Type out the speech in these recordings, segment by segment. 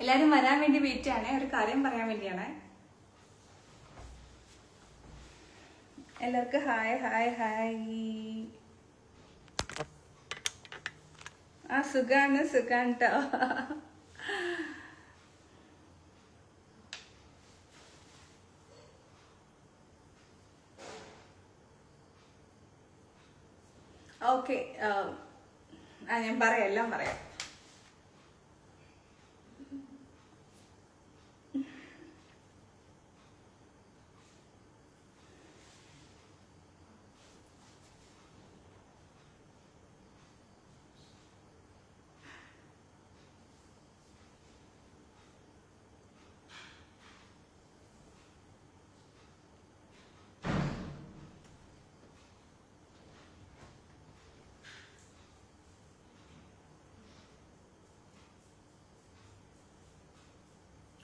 എല്ലാരും വരാൻ വേണ്ടി വെയിറ്റ് ആണ്. ഒരു കാര്യം പറയാൻ വേണ്ടിയാണ്. എല്ലാവർക്കും ഹായ് ഹായ് ഹായ്. ആ സുഖാണ് ട്ടോ. ഓക്കെ, ഞാൻ പറയാം, എല്ലാം പറയാം.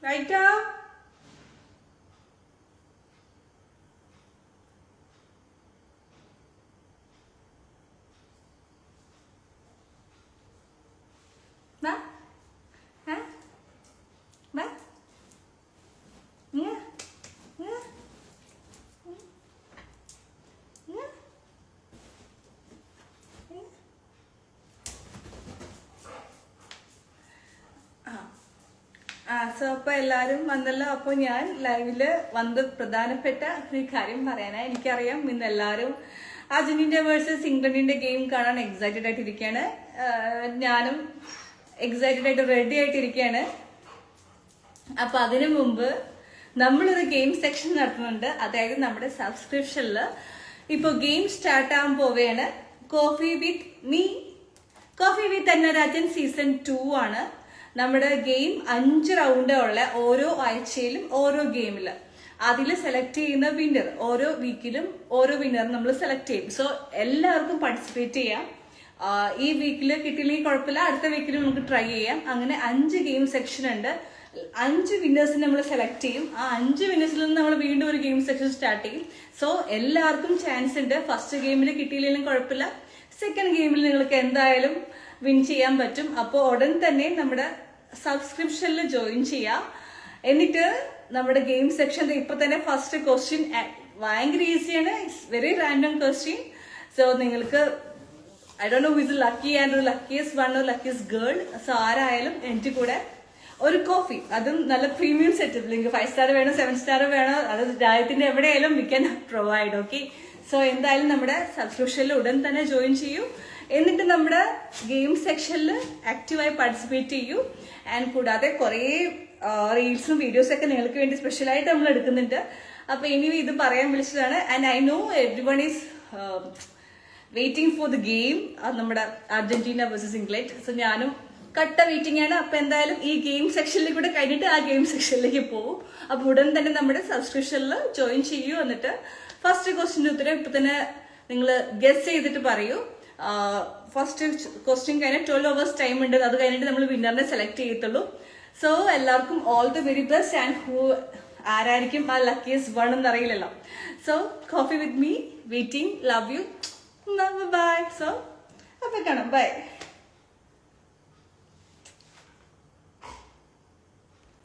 റൈറ്റാ വാ വാ സോ അപ്പൊ എല്ലാരും വന്നല്ലോ. അപ്പൊ ഞാൻ ലൈവില് വന്ന് പ്രധാനപ്പെട്ട ഒരു കാര്യം പറയാനാ. എനിക്കറിയാം ഇന്ന് എല്ലാരും അർജന്റീന വേഴ്സസ് ഇംഗ്ലണ്ടിന്റെ ഗെയിം കാണാൻ എക്സൈറ്റഡ് ആയിട്ടിരിക്കുകയാണ്. ഞാനും എക്സൈറ്റഡ് ആയിട്ട് റെഡി ആയിട്ടിരിക്കുകയാണ്. അപ്പൊ അതിനു മുമ്പ് നമ്മളൊരു ഗെയിം സെക്ഷൻ നടത്തുന്നുണ്ട്. അതായത് നമ്മുടെ സബ്സ്ക്രിപ്ഷനില് ഇപ്പൊ ഗെയിം സ്റ്റാർട്ട് ആവാൻ പോവുകയാണ്. Coffee with me, coffee with Anna Rajan season 2 ആണ്. നമ്മുടെ ഗെയിം 5 റൗണ്ട് ഉള്ള ഓരോ ആഴ്ചയിലും ഓരോ ഗെയിമില് അതിൽ സെലക്ട് ചെയ്യുന്ന വിന്നർ ഓരോ വീക്കിലും ഓരോ വിന്നർ നമ്മൾ സെലക്ട് ചെയ്യും. സോ എല്ലാവർക്കും പാർട്ടിസിപ്പേറ്റ് ചെയ്യാം. ഈ വീക്കില് കിട്ടിയില്ലെങ്കിൽ കുഴപ്പമില്ല, അടുത്ത വീക്കിൽ നമുക്ക് ട്രൈ ചെയ്യാം. അങ്ങനെ 5 ഗെയിം സെക്ഷൻ ഉണ്ട്. 5 വിന്നേഴ്സിനെ നമ്മൾ സെലക്ട് ചെയ്യും. ആ 5 വിന്നേഴ്സിൽ നിന്ന് നമ്മൾ വീണ്ടും ഒരു ഗെയിം സെക്ഷൻ സ്റ്റാർട്ട് ചെയ്യും. സോ എല്ലാവർക്കും ചാൻസ് ഉണ്ട്. ഫസ്റ്റ് ഗെയിമിൽ കിട്ടിയില്ലെങ്കിലും കുഴപ്പമില്ല, സെക്കൻഡ് ഗെയിമിൽ നിങ്ങൾക്ക് എന്തായാലും വിൻ ചെയ്യാൻ പറ്റും. അപ്പോൾ ഉടൻ തന്നെ നമ്മുടെ സബ്സ്ക്രിപ്ഷനിൽ ജോയിൻ ചെയ്യാം. എന്നിട്ട് നമ്മുടെ ഗെയിം സെക്ഷൻ ഇപ്പൊ തന്നെ ഫസ്റ്റ് ക്വസ്റ്റ്യൻ ഭയങ്കര ഈസിയാണ്. It's very random question. So നിങ്ങൾക്ക് I don't know who is lucky and luckiest one or luckiest girl. So ആരായാലും എനിക്ക് കൂടെ ഒരു കോഫി, അതും നല്ല പ്രീമിയം സെറ്റപ്പ്, നിങ്ങൾക്ക് 5 സ്റ്റാർ വേണോ 7 സ്റ്റാർ വേണോ, അത് രാജ്യത്തിന്റെ എവിടെയായാലും we can provide. Okay, so എന്തായാലും നമ്മുടെ സബ്സ്ക്രിപ്ഷനിൽ ഉടൻ തന്നെ ജോയിൻ ചെയ്യൂ. എന്നിട്ട് നമ്മുടെ ഗെയിം സെക്ഷനിൽ ആക്റ്റീവായി പാർട്ടിസിപ്പേറ്റ് ചെയ്യൂ. ആൻഡ് കൂടാതെ കുറെ റീൽസും വീഡിയോസും ഒക്കെ നിങ്ങൾക്ക് വേണ്ടി സ്പെഷ്യലായിട്ട് നമ്മൾ എടുക്കുന്നുണ്ട്. അപ്പൊ ഇനി ഇത് പറയാൻ വിളിച്ചതാണ്. And I know every one is waiting for the game, നമ്മുടെ അർജന്റീന വേഴ്സസ് ഇംഗ്ലണ്ട്. സോ ഞാനും കട്ട വെയിറ്റിംഗ് ആണ്. അപ്പൊ എന്തായാലും ഈ ഗെയിം സെക്ഷനിൽ കൂടെ കഴിഞ്ഞിട്ട് ആ ഗെയിം സെക്ഷനിലേക്ക് പോകും. അപ്പൊ ഉടൻ തന്നെ നമ്മുടെ സബ്സ്ക്രിപ്ഷനിൽ ജോയിൻ ചെയ്യൂ. എന്നിട്ട് ഫസ്റ്റ് ക്വസ്റ്റിന്റെ ഉത്തരം ഇപ്പൊ തന്നെ നിങ്ങൾ ഗസ് ചെയ്തിട്ട് പറയൂ. ഫസ്റ്റ് ക്വസ്റ്റ്യൻ കഴിഞ്ഞാൽ 12 hours ടൈം ഉണ്ട്. അത് കഴിഞ്ഞിട്ട് നമ്മൾ വിന്നറിനെ സെലക്ട് ചെയ്യത്തുള്ളൂ. സോ എല്ലാവർക്കും all the very best. And ആരായിരിക്കും ആ ലക്കിയസ്റ്റ് വൺ എന്ന് അറിയില്ലല്ലോ. So coffee with me waiting. Love you. Bye. So അപ്പൊ കാണാം. ബൈ.